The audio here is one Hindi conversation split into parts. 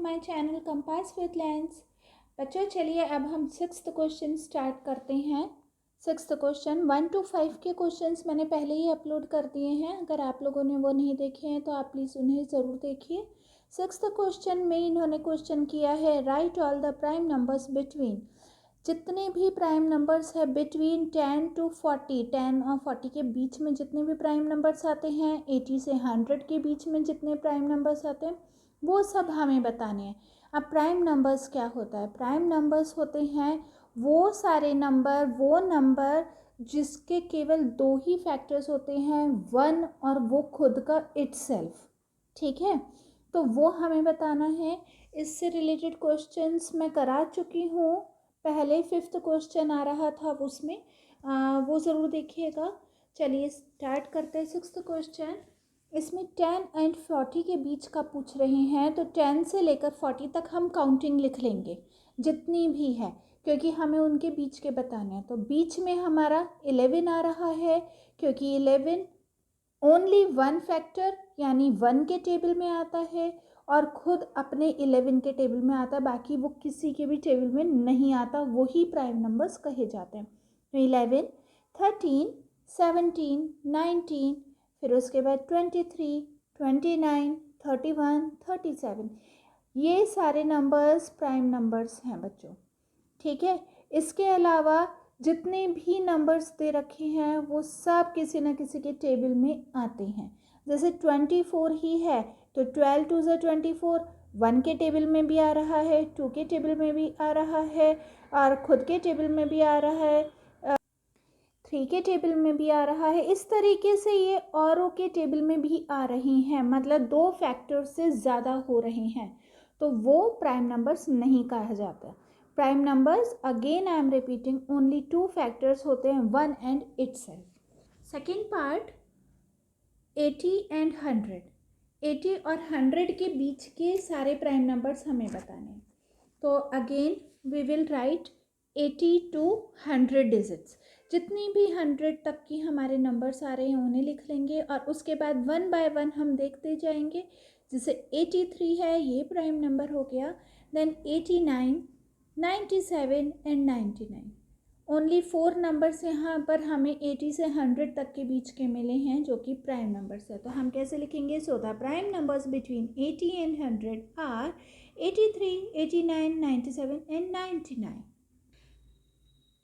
My channel compass with lens. बच्चों चलिए अब हम 6th क्वेश्चन स्टार्ट करते हैं। 6th क्वेश्चन 1 to 5 के क्वेश्चंस मैंने पहले ही अपलोड कर दिए हैं। अगर आप लोगों ने वो नहीं देखे हैं तो आप प्लीज़ उन्हें ज़रूर देखिए। 6th क्वेश्चन में इन्होंने क्वेश्चन किया है right all the prime numbers between. जितने भी प्राइम नंबर्स है बिटवीन 10 to 40, 10 और 40 के बीच में जितने भी प्राइम नंबर्स आते हैं, 80 से 100 के बीच में जितने प्राइम नंबर्स आते हैं वो सब हमें बताने हैं। अब प्राइम नंबर्स क्या होता है? प्राइम नंबर्स होते हैं वो सारे नंबर, वो नंबर जिसके केवल दो ही फैक्टर्स होते हैं, 1 और वो खुद का इटसेल्फ। ठीक है, तो वो हमें बताना है। इससे रिलेटेड क्वेश्चंस मैं करा चुकी हूँ। पहले 5th क्वेश्चन आ रहा था उसमें वो ज़रूर देखिएगा। चलिए स्टार्ट करते हैं 6th क्वेश्चन। इसमें 10 and 40 के बीच का पूछ रहे हैं, तो 10 से लेकर 40 तक हम काउंटिंग लिख लेंगे जितनी भी है, क्योंकि हमें उनके बीच के बताने हैं। तो बीच में हमारा 11 आ रहा है, क्योंकि 11 ओनली 1 फैक्टर यानी 1 के टेबल में आता है और खुद अपने 11 के टेबल में आता है, बाकी वो किसी के भी टेबल में नहीं आता, वही प्राइम नंबर्स कहे जाते हैं। तो 11, 13, 17, 19, फिर उसके बाद 23, 29, 31, 37, ये सारे नंबर्स प्राइम नंबर्स हैं बच्चों। ठीक है, इसके अलावा जितने भी नंबर्स दे रखे हैं वो सब किसी न किसी के टेबल में आते हैं। जैसे 24 ही है तो 12 2 ज़ा 24, 1 के टेबल में भी आ रहा है, 2 के टेबल में भी आ रहा है और खुद के टेबल में भी आ रहा है, 3 के टेबल में भी आ रहा है। इस तरीके से ये औरों के टेबल में भी आ रही हैं, मतलब 2 फैक्टर से ज़्यादा हो रहे हैं, तो वो प्राइम नंबर्स नहीं कहा जाता। Prime numbers again I am repeating only 2 factors होते हैं, 1 and itself. Second part 80 and 100। 80 और 100 के बीच के सारे प्राइम नंबर्स हमें बताने हैं। तो again we will write 80 to 100 digits. जितनी भी 100 तक की हमारे नंबर्स आ रहे हैं उन्हें लिख लेंगे और उसके बाद 1 बाय 1 हम देखते जाएंगे। जैसे 83 है, ये प्राइम नंबर हो गया। Then 89, 97 and 99। ओनली 4 नंबर्स यहाँ पर हमें 80 से 100 तक के बीच के मिले हैं जो कि प्राइम नंबर्स है। तो हम कैसे लिखेंगे? So the prime numbers between 80 and 100 are 83, 89, 97 and 99।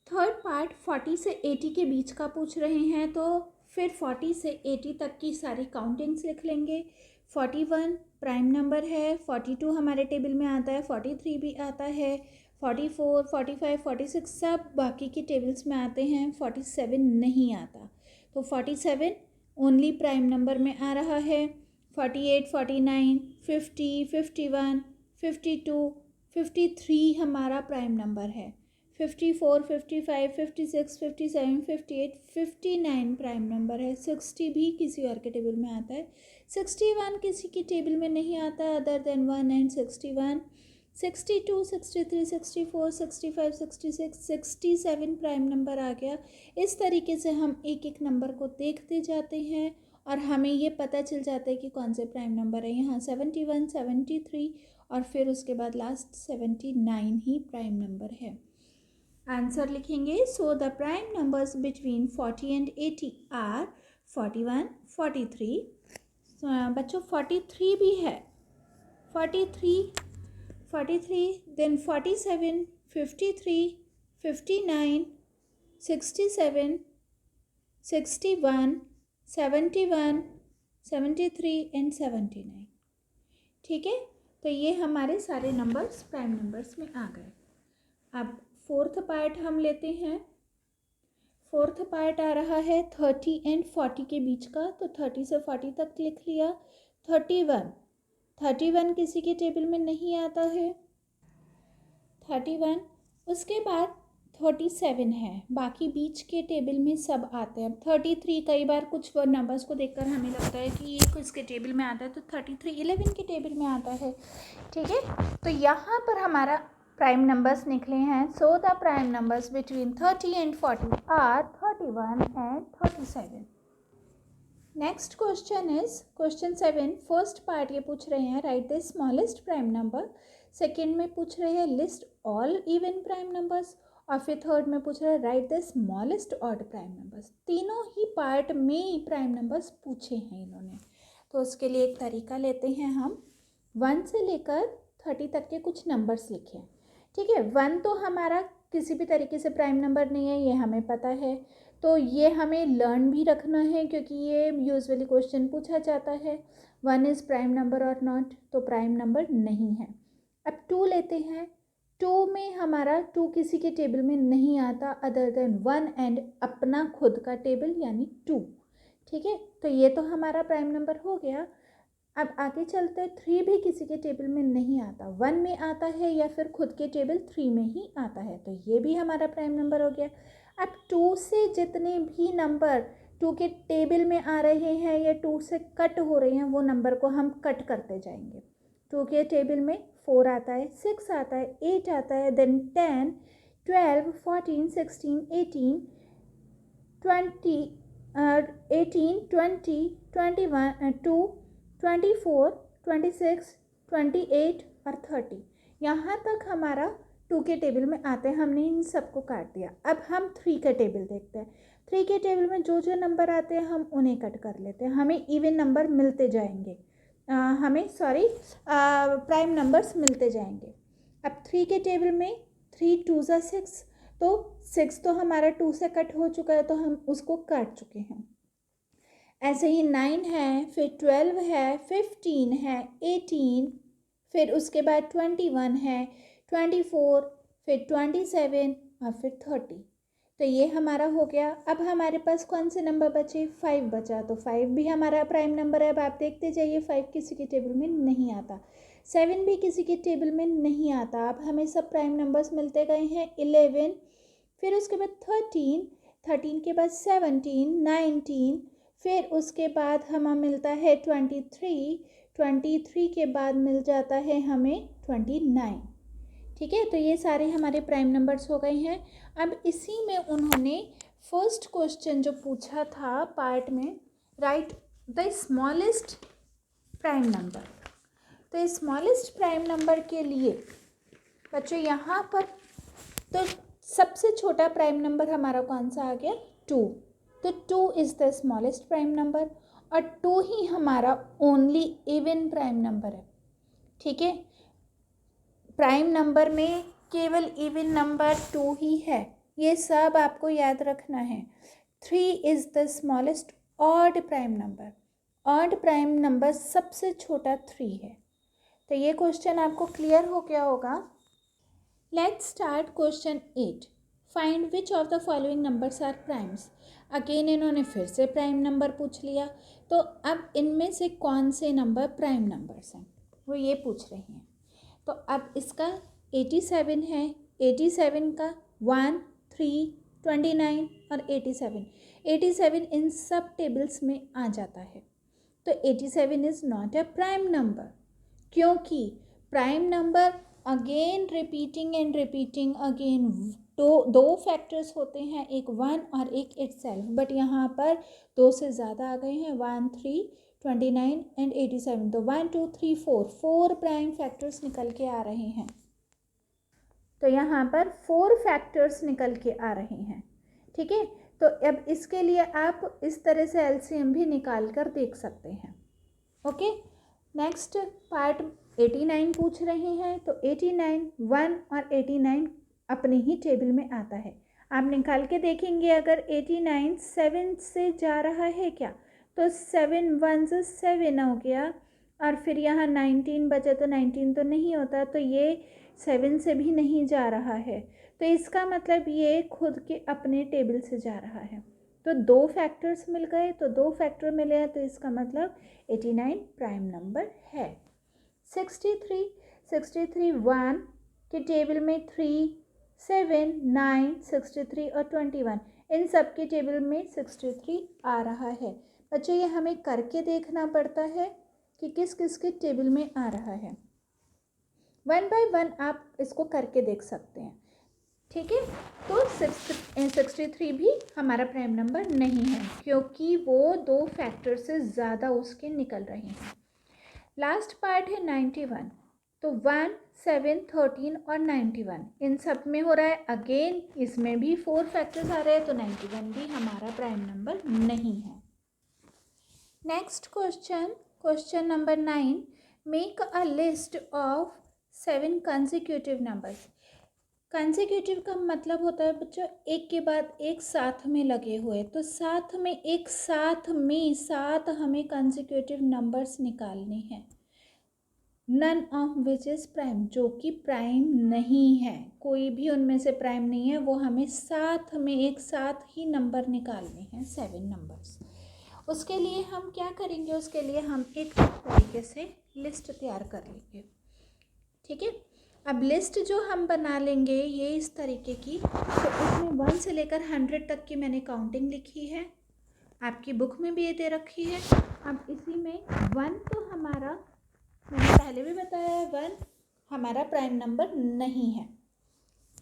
Third part 40 से 80 के बीच का पूछ रहे हैं, तो फिर 40 से 80 तक की सारी काउंटिंग्स लिख लेंगे। 41 प्राइम नंबर है, 42 हमारे टेबल में आता है, 43 भी आता है, 44, 45, 46 सब बाकी के टेबल्स में आते हैं, 47 नहीं आता। तो 47 ओनली प्राइम नंबर में आ रहा है। 48, 49, 50, 51, 52, 53 हमारा प्राइम नंबर है। 54, 55, 56, 57, 58, 59 प्राइम नंबर है। 60 भी किसी और के टेबल में आता है। 61 किसी के टेबल में नहीं आता other than 1 and 61। 62, 63, 64, 65, 66, 67 prime number आ गया। इस तरीके से हम एक एक नंबर को देखते जाते हैं और हमें ये पता चल जाता है कि कौन से प्राइम नंबर है। यहाँ 71, 73 और फिर उसके बाद लास्ट 79 ही प्राइम नंबर है। आंसर लिखेंगे। So the prime numbers between 40 and 80 are 41, 43। बच्चों 43 भी है, 43, देन 47, 53, 59, 67, 61, 71, 73 एंड 79। ठीक है, तो ये हमारे सारे नंबर्स प्राइम नंबर्स में आ गए। अब फोर्थ पार्ट हम लेते हैं। फोर्थ पार्ट आ रहा है 30 एंड 40 के बीच का, तो 30 से 40 तक लिख लिया। 31 किसी के टेबल में नहीं आता है। 31 उसके बाद 37 है, बाकी बीच के टेबल में सब आते हैं। 33 कई बार कुछ नंबर्स को देखकर हमें लगता है कि ये किसके टेबल में आता है, तो 33 11 के टेबल में आता है। ठीक है, तो यहाँ पर हमारा प्राइम नंबर्स निकले हैं। So the prime numbers between 30 and 40 are 31 and 37। Next question is question 7, first part ये पूछ रहे हैं write the smallest prime number, second में पूछ रहे हैं list all even prime numbers, और फिर थर्ड में पूछ रहे हैं write the smallest odd prime numbers. तीनों ही पार्ट में प्राइम नंबर्स पूछे हैं इन्होंने। तो उसके लिए एक तरीका लेते हैं हम, 1 से लेकर 30 तक के कुछ नंबर्स लिखे। ठीक है, 1 तो हमारा किसी भी तरीके से प्राइम नंबर नहीं है, ये हमें पता है, तो ये हमें लर्न भी रखना है क्योंकि ये यूजुअली क्वेश्चन पूछा जाता है। 1 इज़ प्राइम नंबर और नॉट, तो प्राइम नंबर नहीं है। अब 2 लेते हैं, 2 में हमारा 2 किसी के टेबल में नहीं आता अदर देन 1 एंड अपना खुद का टेबल यानी 2। ठीक है, तो ये तो हमारा प्राइम नंबर हो गया। अब आगे चलते हैं, 3 भी किसी के टेबल में नहीं आता, 1 में आता है या फिर खुद के टेबल 3 में ही आता है, तो ये भी हमारा प्राइम नंबर हो गया। अब 2 से जितने भी नंबर 2 के टेबल में आ रहे हैं या 2 से कट हो रहे हैं वो नंबर को हम कट करते जाएंगे। 2 के टेबल में 4 आता है, 6 आता है, 8 आता है, देन 10, 12, 14, 16, 18, 20, 18, 20, 21, 2, 24, 26, 28 और 30, यहाँ तक हमारा 2 के टेबल में आते हैं। हमने इन सबको काट दिया। अब हम 3 का टेबल देखते हैं। 3 के टेबल में जो जो नंबर आते हैं हम उन्हें कट कर लेते हैं, हमें इवन नंबर मिलते जाएंगे, प्राइम नंबर्स मिलते जाएंगे। अब 3 के टेबल में 3 2 ज़ा 6, तो 6 तो हमारा 2 से कट हो चुका है तो हम उसको काट चुके हैं। ऐसे ही 9 है, फिर 12 है, 15 है, 18, फिर उसके बाद 21 है, 24, फिर 27 और फिर 30। तो ये हमारा हो गया। अब हमारे पास कौन से नंबर बचे? 5 बचा, तो 5 भी हमारा प्राइम नंबर है। अब आप देखते जाइए, 5 किसी के टेबल में नहीं आता, 7 भी किसी के टेबल में नहीं आता। अब हमें सब प्राइम नंबर्स मिलते गए हैं। 11, फिर उसके बाद 13, 13 के बाद 17, 19, फिर उसके बाद हमें मिलता है 23, 23 के बाद मिल जाता है हमें 29। ठीक है, तो ये सारे हमारे प्राइम नंबर्स हो गए हैं। अब इसी में उन्होंने फर्स्ट क्वेश्चन जो पूछा था पार्ट में, right the smallest prime number, तो स्मॉलेस्ट प्राइम नंबर के लिए बच्चों यहाँ पर तो सबसे छोटा प्राइम नंबर हमारा कौन सा आ गया? 2। तो 2 is the smallest prime number, और 2 ही हमारा ओनली इवन प्राइम नंबर है। ठीक है, प्राइम नंबर में केवल इवन नंबर 2 ही है, ये सब आपको याद रखना है। 3 is the smallest odd prime number, odd prime number सबसे छोटा 3 है। तो ये क्वेश्चन आपको क्लियर हो गया होगा। Let's start question 8, find which of the following numbers are primes. Again इन्होंने फिर से प्राइम नंबर पूछ लिया, तो अब इनमें से कौन से नंबर प्राइम नंबर्स हैं वो ये पूछ रहे हैं। तो अब इसका 87 है, 87 का 1, 3, 29 और 87, 87 इन सब टेबल्स में आ जाता है। तो 87 is not a prime number, क्योंकि prime number again repeating and repeating again दो फैक्टर्स होते हैं, एक 1 और एक इटसेल्फ, बट यहाँ पर 2 से ज़्यादा आ गए हैं, 1, 3, 29 एंड 87, तो 1, 2, 3, 4 प्राइम फैक्टर्स निकल के आ रहे हैं। तो यहाँ पर 4 फैक्टर्स निकल के आ रहे हैं। ठीक है, तो अब इसके लिए आप इस तरह से एलसीएम भी निकाल कर देख सकते हैं। ओके, नेक्स्ट पार्ट 89 पूछ रहे हैं, तो 89, 1 और 89 अपने ही टेबल में आता है। आप निकाल के देखेंगे, अगर 89 7 से जा रहा है क्या, तो 7 1 7 हो गया, और फिर यहाँ 19 बचा, तो 19 तो नहीं होता, तो ये 7 से भी नहीं जा रहा है, तो इसका मतलब ये खुद के अपने टेबल से जा रहा है। तो 2 फैक्टर्स मिल गए, तो 2 फैक्टर मिले हैं, तो इसका मतलब 89 प्राइम नंबर है। 63 1 के टेबल में 3, 7, 9, 63 और 21, इन सब के टेबल में 63 आ रहा है। बच्चों ये हमें करके देखना पड़ता है कि किस किस के टेबल में आ रहा है। 1 बाय 1 आप इसको करके देख सकते हैं। ठीक है, तो 63 भी हमारा प्राइम नंबर नहीं है क्योंकि वो 2 फैक्टर से ज़्यादा उसके निकल रहे हैं। लास्ट पार्ट है 91, तो 1, 7, 13 और 91 इन सब में हो रहा है। अगेन इसमें भी 4 फैक्टर्स आ रहे हैं, तो 91 भी हमारा प्राइम नंबर नहीं है। Next question, question number 9, make a list of 7 consecutive numbers. Consecutive का मतलब होता है बच्चों एक के बाद एक साथ में लगे हुए, तो साथ में एक साथ में 7 हमें कंसेक्यूटिव नंबर्स निकालने हैं। None of which is prime, जो कि प्राइम नहीं है, कोई भी उनमें से प्राइम नहीं है, वो हमें साथ में एक साथ ही नंबर निकालने हैं 7 नंबर्स। उसके लिए हम क्या करेंगे, उसके लिए हम एक तरीके से लिस्ट तैयार कर लेंगे। ठीक है, अब लिस्ट जो हम बना लेंगे ये इस तरीके की, तो इसमें 1 से लेकर 100 तक की मैंने काउंटिंग लिखी है, आपकी बुक में भी ये दे रखी है। अब इसी में 1 तो हमारा, मैंने पहले भी बताया है, 1 हमारा प्राइम नंबर नहीं है,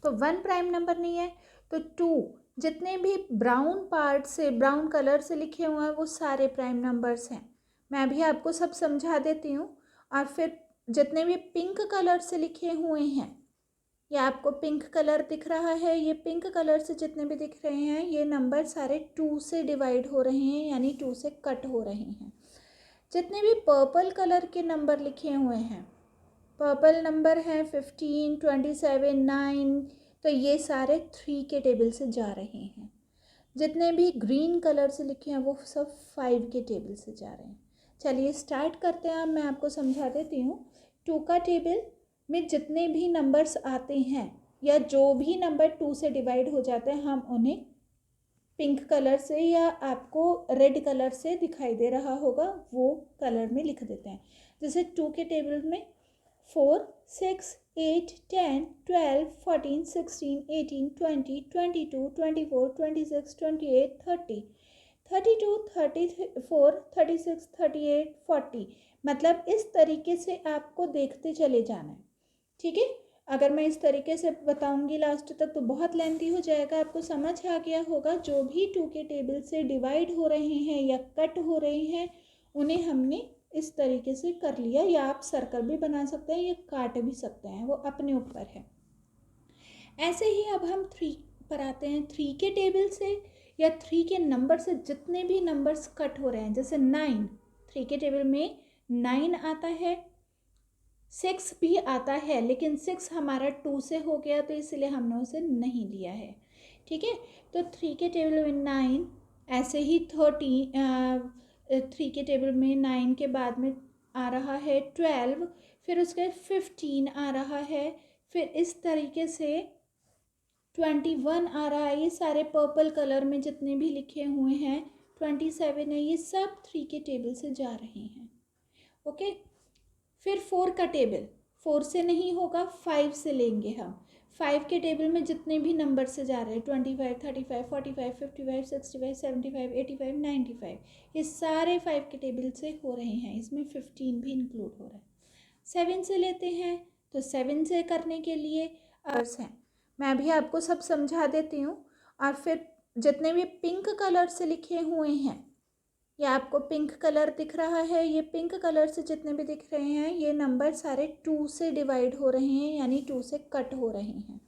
तो 1 प्राइम नंबर नहीं है। तो 2, जितने भी ब्राउन पार्ट से, ब्राउन कलर से लिखे हुए हैं वो सारे प्राइम नंबर्स हैं। मैं अभी आपको सब समझा देती हूँ। और फिर जितने भी पिंक कलर से लिखे हुए हैं, ये आपको पिंक कलर दिख रहा है, ये पिंक कलर से जितने भी दिख रहे हैं ये नंबर सारे 2 से डिवाइड हो रहे हैं, यानी 2 से कट हो रहे हैं। जितने भी पर्पल कलर के नंबर लिखे हुए हैं, पर्पल नंबर हैं 15, 27, 9, तो ये सारे 3 के टेबल से जा रहे हैं। जितने भी ग्रीन कलर से लिखे हैं वो सब 5 के टेबल से जा रहे हैं। चलिए स्टार्ट करते हैं। अब मैं आपको समझा देती हूँ। 2 का टेबल में जितने भी नंबर्स आते हैं या जो भी नंबर 2 से डिवाइड हो जाते हैं, हम उन्हें पिंक कलर से या आपको रेड कलर से दिखाई दे रहा होगा वो कलर में लिख देते हैं। जैसे 2 के टेबल में 4, 6, 8, 10, 12, 14, 16, 18, 20, 22, 24, 26, 28, 30, 32, 34, 36, 38, 40, मतलब इस तरीके से आपको देखते चले जाना है। ठीक है, अगर मैं इस तरीके से बताऊंगी लास्ट तक तो बहुत लेंथी हो जाएगा। आपको समझ आ गया होगा, जो भी 2 के टेबल से डिवाइड हो रहे हैं या कट हो रहे हैं उन्हें हमने इस तरीके से कर लिया, या आप सर्कल भी बना सकते हैं या काट भी सकते हैं, वो अपने ऊपर है। ऐसे ही अब हम 3 पर आते हैं। 3 के टेबल से या 3 के नंबर से जितने भी नंबर्स कट हो रहे हैं, जैसे 9, 3 के टेबल में 9 आता है, 6 भी आता है, लेकिन 6 हमारा 2 से हो गया तो इसलिए हमने उसे नहीं लिया है। ठीक है, तो 3 के टेबल में 9, ऐसे ही 3 के टेबल में 9 के बाद में आ रहा है 12, फिर उसके 15 आ रहा है, फिर इस तरीके से 21 आ रहा है। ये सारे पर्पल कलर में जितने भी लिखे हुए हैं, 27 है, ये सब 3 के टेबल से जा रहे हैं। ओके, फिर 4 का टेबल 4 से नहीं होगा, 5 से लेंगे हम। 5 के टेबल में जितने भी नंबर से जा रहे हैं, 25, 35, 45, 55, 65, 75, 85, 95, ये सारे 5 के टेबल से हो रहे हैं। इसमें 15 भी इंक्लूड हो रहा है। 7 से लेते हैं, तो 7 से करने के लिए अर्स हैं, मैं अभी आपको सब समझा देती हूँ। और फिर जितने भी पिंक कलर से लिखे हुए हैं, ये आपको पिंक कलर दिख रहा है, ये पिंक कलर से जितने भी दिख रहे हैं ये नंबर सारे 2 से डिवाइड हो रहे हैं, यानी 2 से कट हो रहे हैं।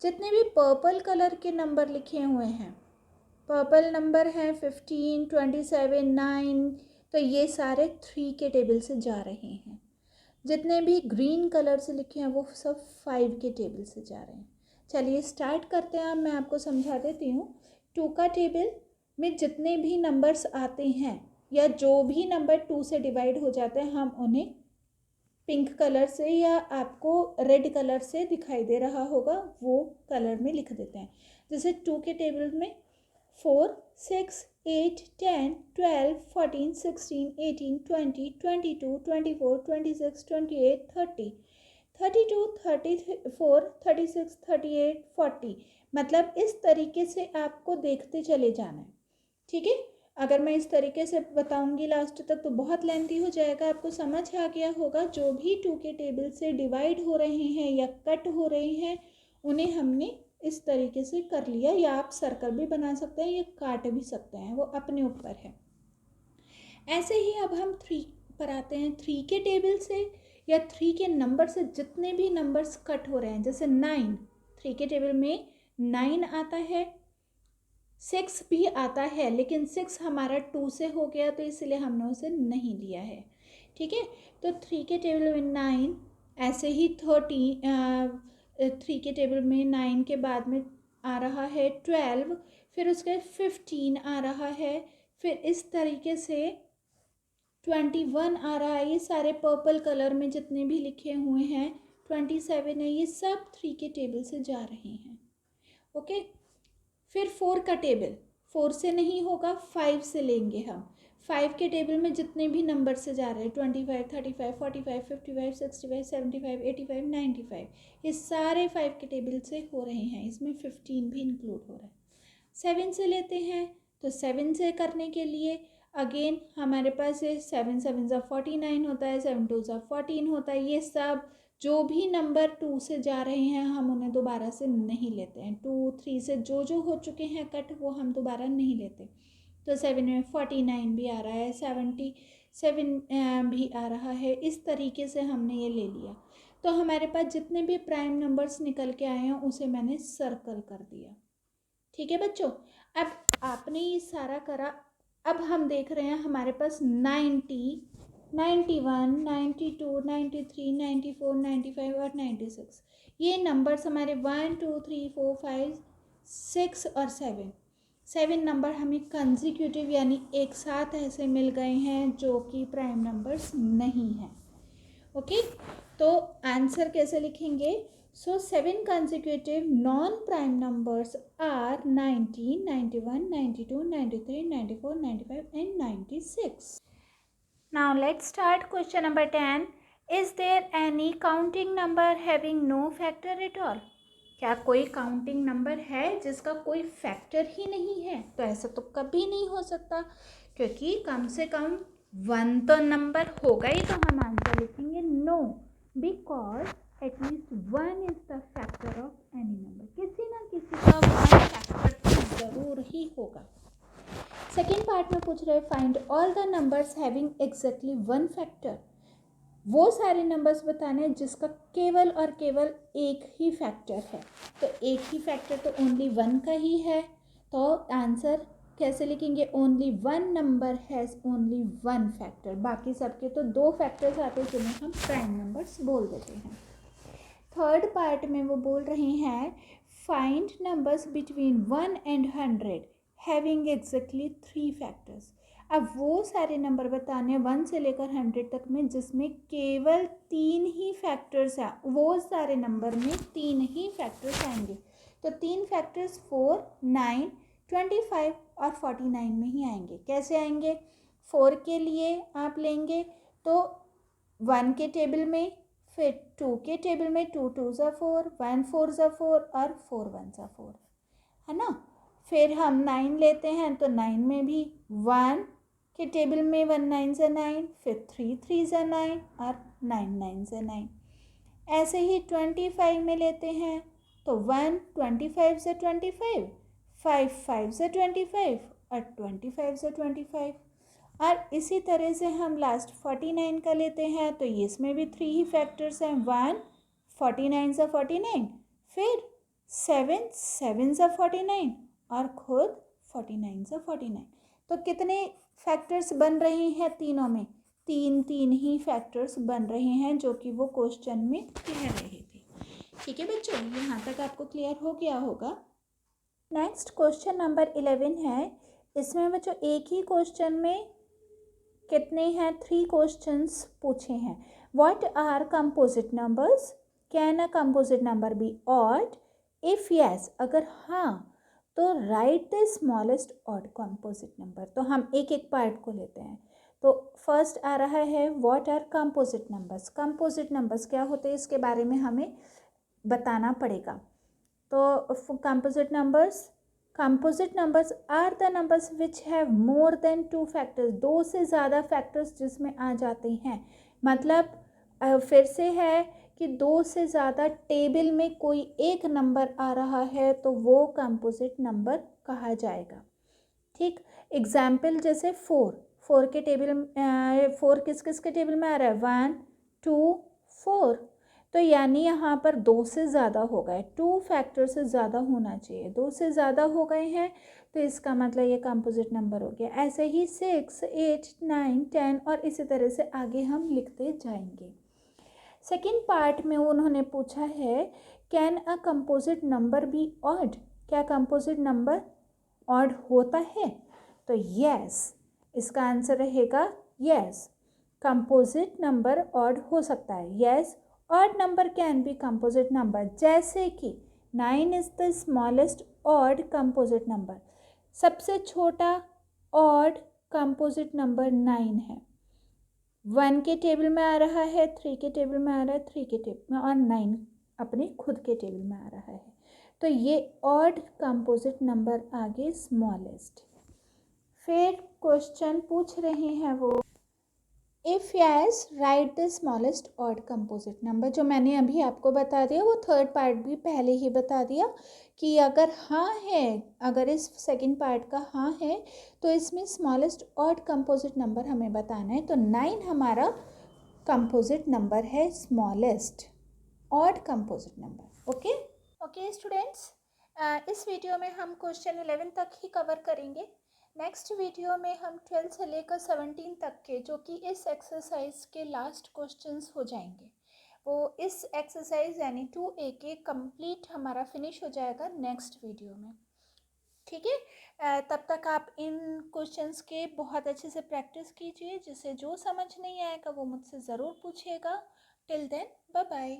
जितने भी पर्पल कलर के नंबर लिखे हुए हैं, पर्पल नंबर हैं 15, 27, 9, तो ये सारे 3 के टेबल से जा रहे हैं। जितने भी ग्रीन कलर से लिखे हैं वो सब 5 के टेबल से जा रहे हैं। चलिए स्टार्ट करते हैं। अब मैं आपको समझा देती हूँ। 2 का टेबल में जितने भी नंबर्स आते हैं या जो भी नंबर 2 से डिवाइड हो जाते हैं, हम उन्हें पिंक कलर से या आपको रेड कलर से दिखाई दे रहा होगा वो कलर में लिख देते हैं। जैसे 2 के टेबल में 4, 6, 8, 10, 12, 14, 16, 18, 20, 22, 24, 26, 28, 30, 32, 34, 36, 38, 40, मतलब इस तरीके से आपको देखते चले जाना है। ठीक है, अगर मैं इस तरीके से बताऊंगी लास्ट तक तो बहुत लेंथी हो जाएगा। आपको समझ आ गया होगा, जो भी 2 के टेबल से डिवाइड हो रहे हैं या कट हो रहे हैं उन्हें हमने इस तरीके से कर लिया, या आप सर्कल भी बना सकते हैं, ये काट भी सकते हैं, वो अपने ऊपर है। ऐसे ही अब हम 3 पर आते हैं। 3 के टेबल से या 3 के नंबर से जितने भी नंबर्स कट हो रहे हैं, जैसे 9, 3 के टेबल में 9 आता है, 6 भी आता है, लेकिन 6 हमारा 2 से हो गया तो इसलिए हमने उसे नहीं लिया है। ठीक है, तो 3 के टेबल में 9, ऐसे ही 3 के टेबल में 9 के बाद में आ रहा है 12, फिर उसके 15 आ रहा है, फिर इस तरीके से 21 आ रहा है। ये सारे पर्पल कलर में जितने भी लिखे हुए हैं, 27 है, ये सब 3 के टेबल से जा रहे हैं। ओके, फिर 4 का टेबल, 4 से नहीं होगा, 5 से लेंगे हम। 5 के टेबल में जितने भी नंबर से जा रहे हैं, 25, 35, 45, 55, 65, 75, 85, 95, ये सारे 5 के टेबल से हो रहे हैं। इसमें 15 भी इंक्लूड हो रहा है। 7 से लेते हैं, तो 7 से करने के लिए अगेन हमारे पास ये 7 7 ज़ा 49 होता है, 7 2 ज़ा 14 होता है। ये सब जो भी नंबर 2 से जा रहे हैं हम उन्हें दोबारा से नहीं लेते हैं। 2 3 से जो हो चुके हैं कट, वो हम दोबारा नहीं लेते। तो 7 में 49 भी आ रहा है, 77 भी आ रहा है। इस तरीके से हमने ये ले लिया। तो हमारे पास जितने भी प्राइम नंबर्स निकल के आए हैं उसे मैंने सर्कल कर दिया। ठीक है बच्चों, अब आपने ये सारा करा। अब हम देख रहे हैं हमारे पास 90, 91, 92, 93, 94, 95 और 96, ये नंबर्स हमारे 1 2 3 4 5 6 और 7 नंबर हमें कंसेक्यूटिव यानी एक साथ ऐसे मिल गए हैं जो कि प्राइम नंबर्स नहीं हैं। ओके, तो आंसर कैसे लिखेंगे? So 7 consecutive non-prime numbers are 90, 91, 92, 93, 94, 95 and 96. Now let's start question number 10. Is there any counting number having no factor at all? क्या कोई काउंटिंग नंबर है जिसका कोई फैक्टर ही नहीं है? तो ऐसा तो कभी नहीं हो सकता, क्योंकि कम से कम 1 तो नंबर होगा ही, तो हम आंसर लिखेंगे no, because at least 1 is the factor of any number. किसी ना किसी का 1 फैक्टर तो ज़रूर ही होगा। सेकेंड पार्ट में पूछ रहे find all the numbers having exactly 1 factor. वो सारे नंबर्स बताने हैं जिसका केवल और केवल एक ही फैक्टर है। तो एक ही फैक्टर तो ओनली 1 का ही है, तो आंसर कैसे लिखेंगे? Only 1 number has only 1 factor. बाकी सबके तो 2 फैक्टर्स आते हैं जिन्हें हम प्राइम नंबर्स बोल देते हैं। थर्ड पार्ट में वो बोल रहे हैं find numbers between 1 and 100 having exactly 3 factors. अब वो सारे नंबर बताने 1 से लेकर 100 तक में जिसमें केवल 3 ही फैक्टर्स हैं, वो सारे नंबर में 3 ही फैक्टर्स आएंगे। तो 3 फैक्टर्स 4, 9, 25 और 49 में ही आएंगे। कैसे आएंगे? 4 के लिए आप लेंगे तो 1 के टेबल में, फिर 2 के टेबल में 2 2 ज़ा 4, 1 4 ज़ा 4 और 4 1 ज़ा 4, है ना। फिर हम 9 लेते हैं तो 9 में भी 1 के टेबल में 1 9 ज़ा 9, फिर 3 3 ज़ा 9 और 9 9 ज़ा 9। ऐसे ही 25 में लेते हैं तो 1 25 ज़ा 25, 5 5 ज़ा 25 और 25 ज़ा 25। और इसी तरह से हम लास्ट 49 का लेते हैं तो ये इसमें भी 3 ही फैक्टर्स हैं। 1 49 ज़ा 49, फिर 7 7 ज़ा 49 और खुद 49 ज़ा 49। तो कितने फैक्टर्स बन रहे हैं तीनों में? 3 ही फैक्टर्स बन रहे हैं जो कि वो क्वेश्चन में कह रहे थे। ठीक है बच्चों, यहाँ तक आपको क्लियर हो गया होगा। नेक्स्ट क्वेश्चन नंबर 11 है। इसमें बच्चों एक ही क्वेश्चन में कितने हैं? 3 क्वेश्चंस पूछे हैं। What are composite numbers? Can a composite number be odd? If yes, अगर हाँ तो write the smallest odd composite number. तो हम एक एक पार्ट को लेते हैं। तो फर्स्ट आ रहा है what are composite numbers. Composite numbers क्या होते हैं इसके बारे में हमें बताना पड़ेगा। तो composite numbers are the numbers which have more than 2 factors. 2 से ज़्यादा फैक्टर्स जिसमें आ जाते हैं। मतलब फिर से है कि 2 से ज़्यादा टेबल में कोई एक नंबर आ रहा है तो वो कंपोजिट नंबर कहा जाएगा। ठीक, एग्जाम्पल जैसे 4 के टेबल 4 किस किस के टेबल में आ रहा है, 1 2 4, तो यानी यहाँ पर 2 से ज़्यादा हो गए, 2 फैक्टर से ज़्यादा होना चाहिए, 2 से ज़्यादा हो गए हैं तो इसका मतलब ये कंपोजिट नंबर हो गया। ऐसे ही 6 8 9 10 और इसी तरह से आगे हम लिखते जाएंगे। सेकेंड पार्ट में उन्होंने पूछा है can a composite number be odd, क्या कंपोजिट नंबर ऑड होता है? तो यस, इसका आंसर रहेगा यस, कंपोजिट नंबर ऑड हो सकता है। Yes, odd number can be composite number, जैसे कि 9 is the smallest odd composite number, सबसे छोटा ऑड कंपोजिट नंबर 9 है। 1 के टेबल में आ रहा है, 3 के टेबल में आ रहा है, 3 के टेबल में, और 9 अपने खुद के टेबल में आ रहा है, तो ये ऑड कंपोजिट नंबर आगे स्मॉलेस्ट। फिर क्वेश्चन पूछ रहे हैं वो, if yes right the smallest odd composite number, जो मैंने अभी आपको बता दिया, वो थर्ड पार्ट भी पहले ही बता दिया कि अगर हाँ है, अगर इस सेकंड पार्ट का हाँ है तो इसमें स्मॉलेस्ट ऑड कंपोजिट नंबर हमें बताना है। तो 9 हमारा कंपोजिट नंबर है, smallest odd composite number. Okay students, इस वीडियो में हम क्वेश्चन 11 तक ही कवर करेंगे। नेक्स्ट वीडियो में हम 12 से लेकर 17 तक के, जो कि इस एक्सरसाइज के लास्ट क्वेश्चंस हो जाएंगे, वो इस एक्सरसाइज यानी 2A के कंप्लीट हमारा फिनिश हो जाएगा नेक्स्ट वीडियो में। ठीक है, तब तक आप इन क्वेश्चंस के बहुत अच्छे से प्रैक्टिस कीजिए, जिसे जो समझ नहीं आएगा वो मुझसे ज़रूर पूछिएगा। Till then bye bye.